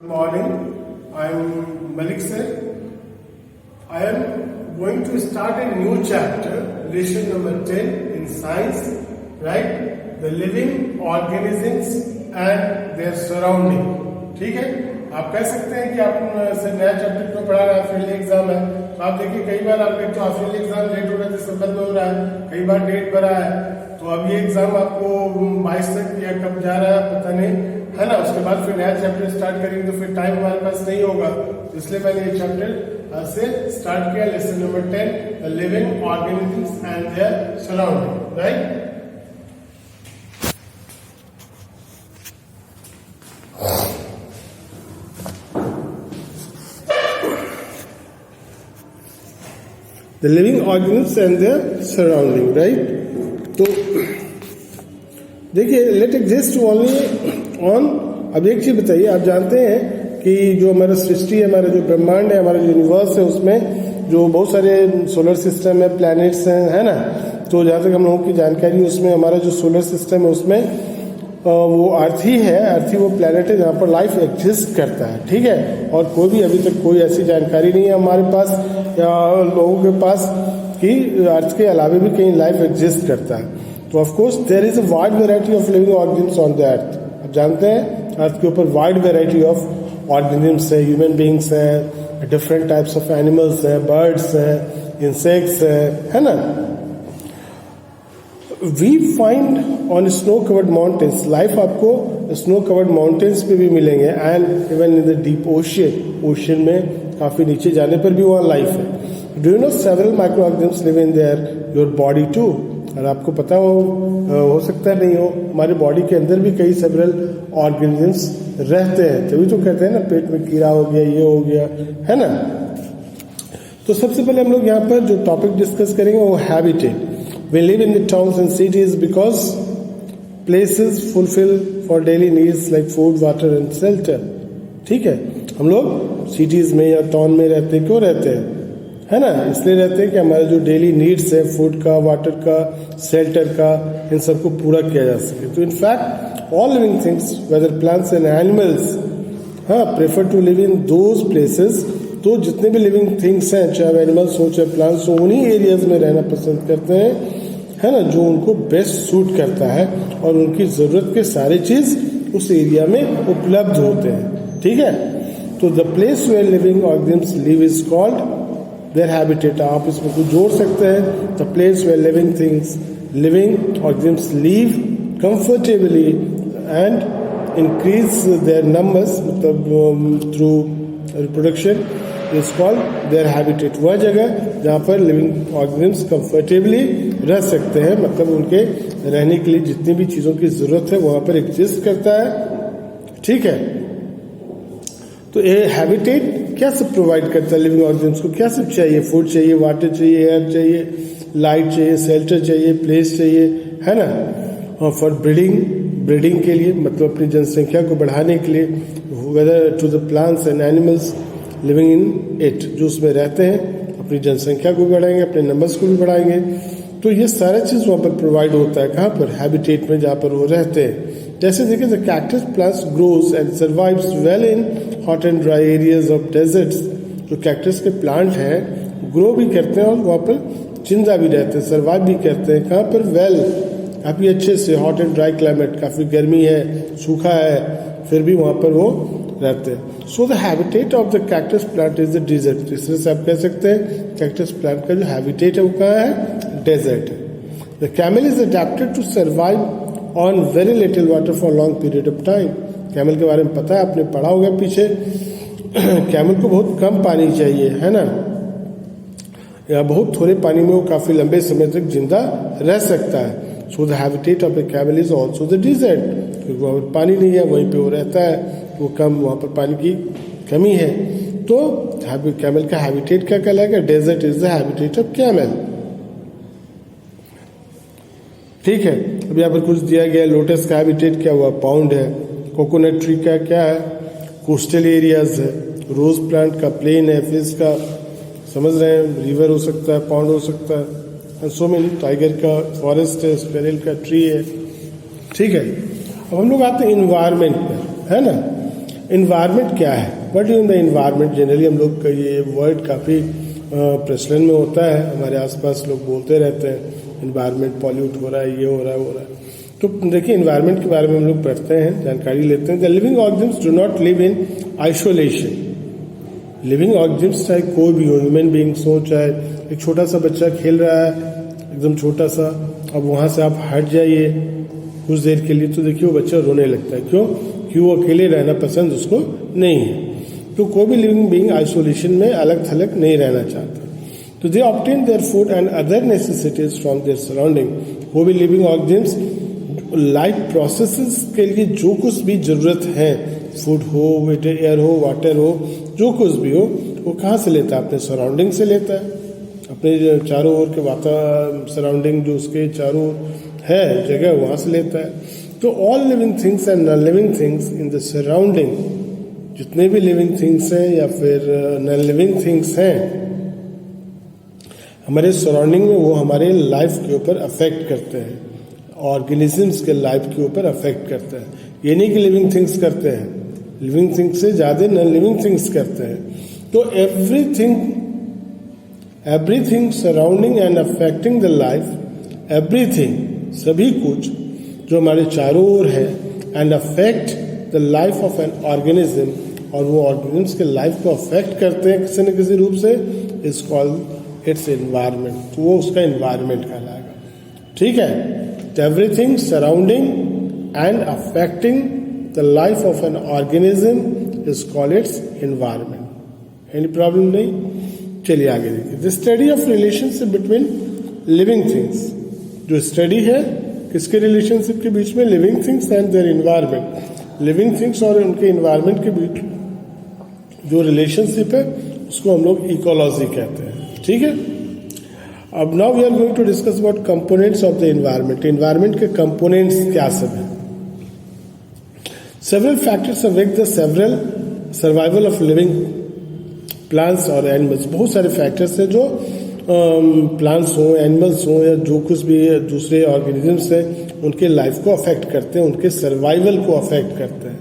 Good morning, I am Malik sir. I am going to start a new chapter, lesson number 10 in science, right? The living organisms and their surrounding. ठीक है, आप कह सकते हैं कि आप से नया चैप्टर क्यों पढ़ा रहा है, फील्ड एग्जाम है, तो आप देखिए कई बार आप एक तो फील्ड एग्जाम लेट हो रहा है, दिसंबर में हो रहा है, कई बार डेट बढ़ा है, तो अब ये एग्जाम आपको 22 तक या कब जा रहा है पता नहीं, है ना। उसके बाद फिर नया चैप्टर स्टार्ट करेंगे तो फिर टाइम हमारे पास नहीं होगा, तो इसलिए मैंने ये चैप्टर से स्टार्ट किया। Lesson number 10, the living organisms and their surrounding, right. The living organisms and their surrounding, right. तो देखिए, लेट एग्जिस्ट ओनली ऑन। अब एक चीज बताइए, आप जानते हैं कि जो हमारा सृष्टि है, हमारा जो ब्रह्मांड है, हमारा जो यूनिवर्स है, उसमें जो बहुत सारे सोलर सिस्टम है, प्लैनेट्स हैं, है ना। तो जहाँ तक हम लोगों की जानकारी, उसमें हमारा जो सोलर सिस्टम है उसमें वो अर्थ ही है, अर्थ ही वो प्लैनेट है जहाँ पर लाइफ एग्जिस्ट करता है, ठीक है। और कोई भी अभी तक कोई ऐसी जानकारी नहीं है हमारे पास या लोगों के पास कि अर्थ के अलावा भी कहीं लाइफ एग्जिस्ट करता है। तो of course there is a wide variety of living organisms on the earth. आप जानते हैं अर्थ के ऊपर वाइड वैरायटी ऑफ ऑर्गेनिजम्स है, ह्यूमन बींग्स हैं, डिफरेंट टाइप्स ऑफ एनिमल्स हैं, बर्ड्स हैं, इंसेक्ट्स हैं, है ना। We find on snow covered mountains, life आपको स्नो कवर्ड माउंटेन्स पे भी मिलेंगे, and even in the deep ocean, ocean में काफी नीचे जाने पर भी वहाँ लाइफ है। Do you know several micro organisms live in there your body too. और आपको पता हो सकता है नहीं हो, हमारे बॉडी के अंदर भी कई सेवरल ऑर्गेनिजम्स रहते हैं, तभी तो कहते हैं ना पेट में कीड़ा हो गया, ये हो गया, है ना। तो सबसे पहले हम लोग यहाँ पर जो टॉपिक डिस्कस करेंगे वो habitat. We live in the towns and cities because places fulfil for daily needs like food, water and shelter. ठीक है, हम लोग सिटीज में या टाउन में रहते हैं, क्यों रहते हैं, है ना। इसलिए रहते हैं कि हमारे जो डेली नीड्स है, फूड का, वाटर का, शेल्टर का, इन सबको पूरा किया जा सके। तो in fact all living things whether plants and animals prefer to live in those places. तो जितने भी लिविंग थिंग्स हैं, चाहे एनिमल्स हो चाहे प्लांट्स हो, उन्हीं एरियाज में रहना पसंद करते हैं, है ना, जो उनको बेस्ट सूट करता है और उनकी जरूरत के सारे चीज उस एरिया में उपलब्ध होते हैं। ठीक है, तो the place where living organisms live is called their habitat. आप इसमें कुछ जोड़ सकते हैं, the place where living things, living organisms live comfortably and increase their numbers, मतलब through reproduction, is called their habitat. वह जगह जहाँ पर लिविंग ऑर्गेनिजम्स कंफर्टेबली रह सकते हैं, मतलब उनके रहने के लिए जितनी भी चीजों की जरूरत है वहां पर एग्जिस्ट करता है। ठीक है, तो ये हैबिटेट क्या सब प्रोवाइड करता है लिविंग ऑर्गेनिजम्स को, क्या सब चाहिए, फूड चाहिए, वाटर चाहिए, एयर चाहिए, लाइट चाहिए, शेल्टर चाहिए, प्लेस चाहिए, है ना। और फॉर ब्रीडिंग के लिए, मतलब अपनी जनसंख्या को बढ़ाने के लिए, whether to the plants and animals living in it, जो उसमें रहते हैं, अपनी जनसंख्या को भी बढ़ाएंगे, अपने नंबर्स को भी बढ़ाएंगे। तो ये सारा चीज वहां पर प्रोवाइड होता है, कहाँ पर, हैबिटेट में, जहाँ पर वो रहते हैं। जैसे देखिए, the cactus plants grows and survives well in hot and dry areas of desserts. जो कैक्टस के प्लांट हैं ग्रो भी करते हैं और वहाँ पर जिंदा भी रहते हैं, सर्वाइव भी करते हैं, कहाँ पर, वेल, काफी अच्छे से, हॉट एंड ड्राई क्लाइमेट, काफी गर्मी है, सूखा है, फिर भी वहाँ पर वो रहते हैं। So the habitat of the cactus plant is the desert. इस तरह से आप कह सकते हैं कैक्टस प्लांट का जो हैबिटेट है वो कहाँ है, डेजर्ट है। The camel is adapted to survive on very little water for long period of time. Camel के बारे में पता है, आपने पढ़ा होगा पीछे। कैमल को बहुत कम पानी चाहिए, है ना, या बहुत थोड़े पानी में वो काफी लंबे समय तक जिंदा रह सकता है। So the habitat of the camel is also the desert, क्योंकि वहाँ पर पानी नहीं है, वहीं पे वो रहता है, वो कम, वहाँ पर पानी की कमी है। तो कैमल का हैबिटेट क्या कहलाएगा, desert is the habitat of camel. ठीक है, अब यहाँ पर कुछ दिया गया, लोटस का हैबिटेट क्या हुआ, पाउंड है। कोकोनट ट्री का क्या है, कोस्टल एरियाज है। रोज प्लांट का प्लेन है। फिश का समझ रहे हैं, रिवर हो सकता है, पाउंड हो सकता है, एंड सो मेनी। टाइगर का फॉरेस्ट है, स्पेरल का ट्री है। ठीक है, अब हम लोग आते हैं इन्वायरमेंट पर, है ना। इन्वायरमेंट क्या है, what is the environment. Generally हम लोग का ये वर्ड काफ़ी प्रचलन में होता है, हमारे आसपास लोग बोलते रहते हैं इन्वायरमेंट पॉल्यूट हो रहा है, ये हो रहा है, वो हो रहा है। तो देखिए इन्वायरमेंट के बारे में हम लोग पढ़ते हैं, जानकारी लेते हैं। The living organisms do not live in isolation. Living organisms चाहे कोई भी हो, ह्यूमन बींग्स हो, चाहे एक छोटा सा बच्चा खेल रहा है एकदम छोटा सा, अब वहाँ से आप हट जाइए कुछ देर के लिए तो देखिए वो बच्चा रोने लगता है। क्यों? क्यों? वो अकेले रहना पसंद उसको नहीं है। तो कोई भी लिविंग बीइंग आइसोलेशन में अलग थलग नहीं रहना चाहता। तो they obtain their food and other necessities from their surrounding. कोई भी लिविंग ऑर्गेनिम्स लाइफ प्रोसेसेस के लिए जो कुछ भी जरूरत है, फूड हो, एयर हो, वाटर हो, जो कुछ भी हो, वो कहाँ से लेता है? अपने सराउंडिंग से लेता है, अपने चारों ओर के वातावरण सराउंडिंग जो उसके चारों है जगह वहाँ से लेता है। तो all living things and non living things in the surrounding, जितने भी लिविंग थिंग्स हैं या फिर नॉन लिविंग थिंग्स हैं हमारे सराउंडिंग में, वो हमारे लाइफ के ऊपर अफेक्ट करते हैं, ऑर्गेनिजम्स के लाइफ के ऊपर अफेक्ट करते हैं। ये नहीं कि लिविंग थिंग्स करते हैं, लिविंग थिंग्स से ज्यादा नॉन लिविंग थिंग्स करते हैं। तो everything surrounding and affecting the life, everything सभी कुछ जो हमारे चारों ओर है, and affect the life of an organism, और वो ऑर्गेनिज्म्स के लाइफ को अफेक्ट करते हैं किसी न किसी रूप से, इज कॉल्ड इट्स एनवायरमेंट। तो वो उसका एनवायरमेंट कहलाएगा। ठीक है, everything surrounding and affecting the life of an organism is called its environment. Any problem नहीं? चलिए आगे देखिए। The study of relationship between living things, जो स्टडी है किसके रिलेशनशिप के बीच में? Living things and their environment. Living things और उनके एनवायरमेंट के बीच जो रिलेशनशिप है उसको हम लोग इकोलॉजी कहते हैं। ठीक है, अब now we are going to discuss about components of the environment. Environment के कंपोनेंट्स क्या सब है? Several factors affect the several survival of living plants और एनिमल्स। बहुत सारे फैक्टर्स हैं जो प्लांट्स हो, एनिमल्स हो, या जो कुछ भी दूसरे ऑर्गेनिजम्स हैं उनके लाइफ को अफेक्ट करते हैं, उनके सर्वाइवल को अफेक्ट करते हैं।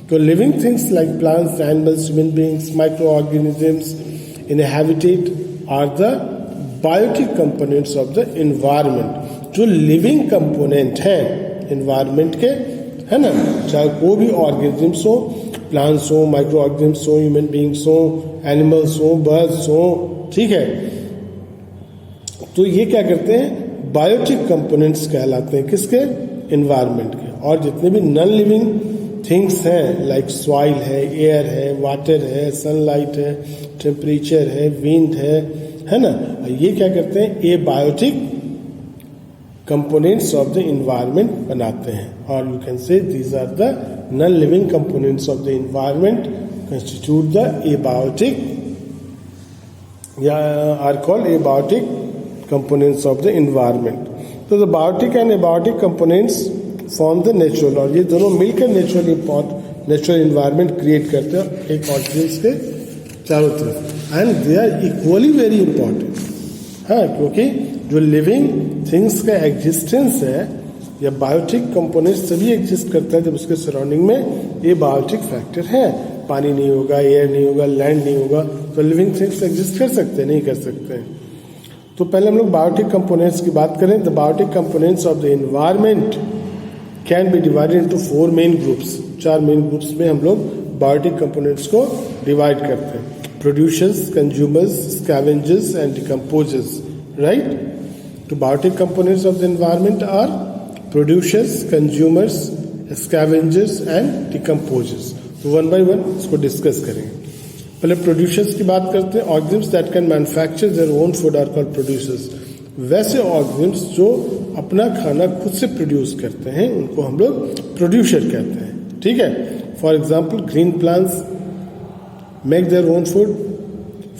तो living things like plants, animals, human beings, micro organisms in a habitat are the biotic components of the environment. जो लिविंग कंपोनेंट हैं एनवायरमेंट के, है ना, चाहे कोई भी ऑर्गेनिजम्स हो, प्लांट्स हो, माइक्रो ऑर्गेनिजम्स हो, ह्यूमन बीइंग्स हो, एनिमल्स हो, बर्ड्स हो, ठीक है, तो ये क्या करते हैं? बायोटिक कंपोनेंट्स कहलाते हैं किसके? एनवायरमेंट के। और जितने भी नॉन लिविंग थिंग्स हैं लाइक सॉइल है, एयर है, वाटर है, सनलाइट है, टेम्परेचर है, विंड है ना, ये क्या करते हैं? Abiotic components of the environment बनाते हैं। और you can say these are the non living components of the environment constitute the abiotic या are called abiotic components of the environment. तो the biotic and abiotic components form the natural, और ये दोनों मिलकर natural environment create करते हैं एक organism के चारों तरफ, and they are equally very important। हाँ, क्योंकि जो लिविंग थिंग्स का एग्जिस्टेंस है या बायोटिक कंपोनेंट्स तभी एग्जिस्ट करता है जब उसके सराउंडिंग में ये बायोटिक फैक्टर है। पानी नहीं होगा, एयर नहीं होगा, लैंड नहीं होगा, तो लिविंग थिंग्स एग्जिस्ट कर सकते हैं? नहीं कर सकते हैं। तो पहले हम लोग बायोटिक कंपोनेंट्स की बात करें। The biotic components of the environment can be divided into 4 main groups. 4 main groups में हम लोग बायोटिक कंपोनेंट्स को डिवाइड करते हैं। Producers, consumers, scavengers and decomposers. Right, तो biotic components of the environment are producers, consumers, scavengers and decomposers. तो one by one इसको discuss करेंगे। पहले प्रोड्यूसर्स की बात करते हैं। Organisms that can manufacture their own food are called producers. वैसे ऑर्गेनिम्स जो अपना खाना खुद से प्रोड्यूस करते हैं उनको हम लोग प्रोड्यूसर कहते हैं। ठीक है, for example green plants make their own food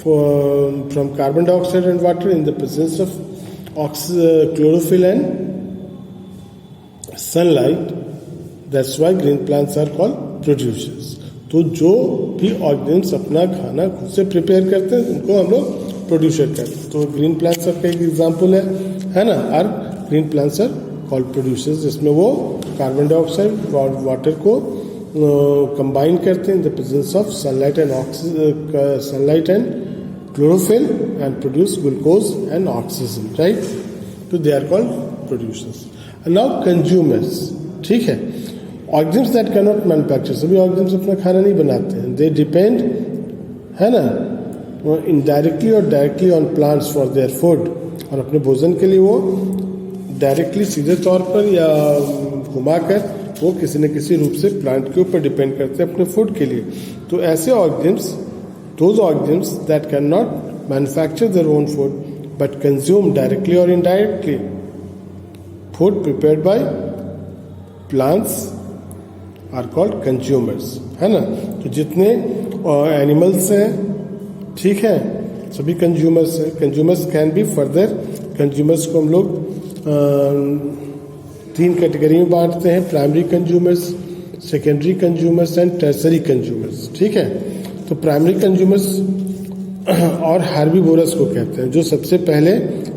from carbon dioxide and water in the presence of chlorophyll and sunlight. That's why green plants are called producers. तो जो भी ऑर्गेनिम्स अपना खाना खुद से प्रिपेयर करते हैं उनको हम लोग प्रोड्यूसर कहते हैं। तो ग्रीन प्लांट्स का एक एग्जाम्पल है ना, are green plants are called producers, जिसमें वो कार्बन डाइऑक्साइड और वाटर को कंबाइन करते हैं in the presence of sunlight and chlorophyll and produce glucose and oxygen, right? तो they are called producers. Now consumers, ठीक है। Organisms that can not manufacture, सभी ऑर्गेनिम्स अपना खाना नहीं बनाते हैं, दे डिपेंड, है ना, इनडायरेक्टली और directly on plants for their food, और अपने भोजन के लिए वो डायरेक्टली सीधे तौर पर या घुमाकर वो किसी न किसी रूप से प्लांट के ऊपर डिपेंड करते हैं अपने फूड के लिए। तो ऐसे organisms, those organisms that can not manufacture their own food but consume directly और indirectly food prepared by plants are called consumers, है ना। तो जितने एनिमल्स हैं, ठीक है, सभी कंज्यूमर्स हैं। Consumers can be further, consumers को हम लोग 3 कैटेगरी में बांटते हैं, primary consumers, secondary consumers and tertiary consumers, ठीक है। तो प्राइमरी कंज्यूमर्स और हार्बीवोरस को कहते हैं, जो सबसे पहले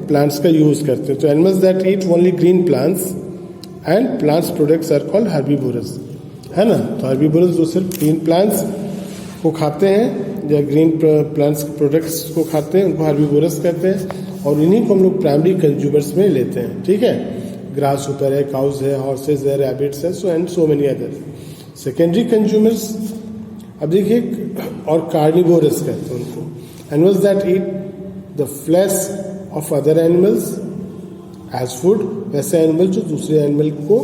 प्लांट्स का यूज करते हैं। तो animals that eat only green plants and plants products are called herbivorous, है ना। तो हार्बीवोरस जो सिर्फ ग्रीन प्लांट्स को खाते हैं या ग्रीन प्लांट्स प्रोडक्ट्स को खाते हैं, उनको हार्बीवोरस कहते हैं, और इन्हीं को हम लोग प्राइमरी कंज्यूमर्स में लेते हैं, ठीक है। ग्रास ऊपर है, काउज है, हॉर्सेज है, रैबिट्स है, so and so many other. Secondary consumers, अब देखिए, और कार्निवोरस कहते हैं उनको, animals that eat the flesh of other animals as food, वैसे एनिमल जो दूसरे एनिमल को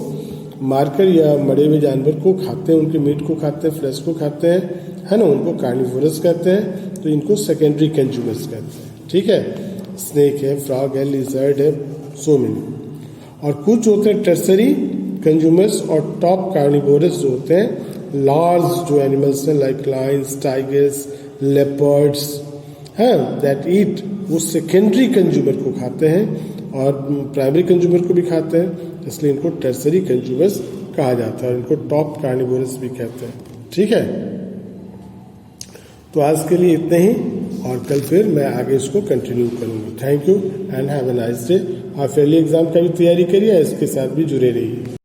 मारकर या मरे हुए जानवर को खाते हैं, उनके मीट को खाते हैं, फ्लैश को खाते हैं, है ना, उनको कार्निवोरस कहते हैं। तो इनको सेकेंडरी कंज्यूमर्स कहते हैं, ठीक है। स्नेक है, फ्रॉग है, लिजर्ड है, सो मेनी। और कुछ होते हैं टर्सरी कंज्यूमर्स और टॉप कार्निवोरस जो होते हैं, लार्ज जो एनिमल्स हैं लाइक लायंस, टाइगर्स, लेपर्ड्स, हैं, दैट ईट, वो सेकेंडरी कंज्यूमर को खाते हैं और प्राइमरी कंज्यूमर को भी खाते हैं, इसलिए इनको टर्सरी कंज्यूमर्स कहा जाता है और इनको टॉप कार्निवोरस भी कहते हैं, ठीक है। तो आज के लिए इतने ही, और कल फिर मैं आगे इसको कंटिन्यू करूंगा। Thank you and have a nice day. आप फेयरली एग्जाम का भी तैयारी करिए, इसके साथ भी जुड़े रहिए।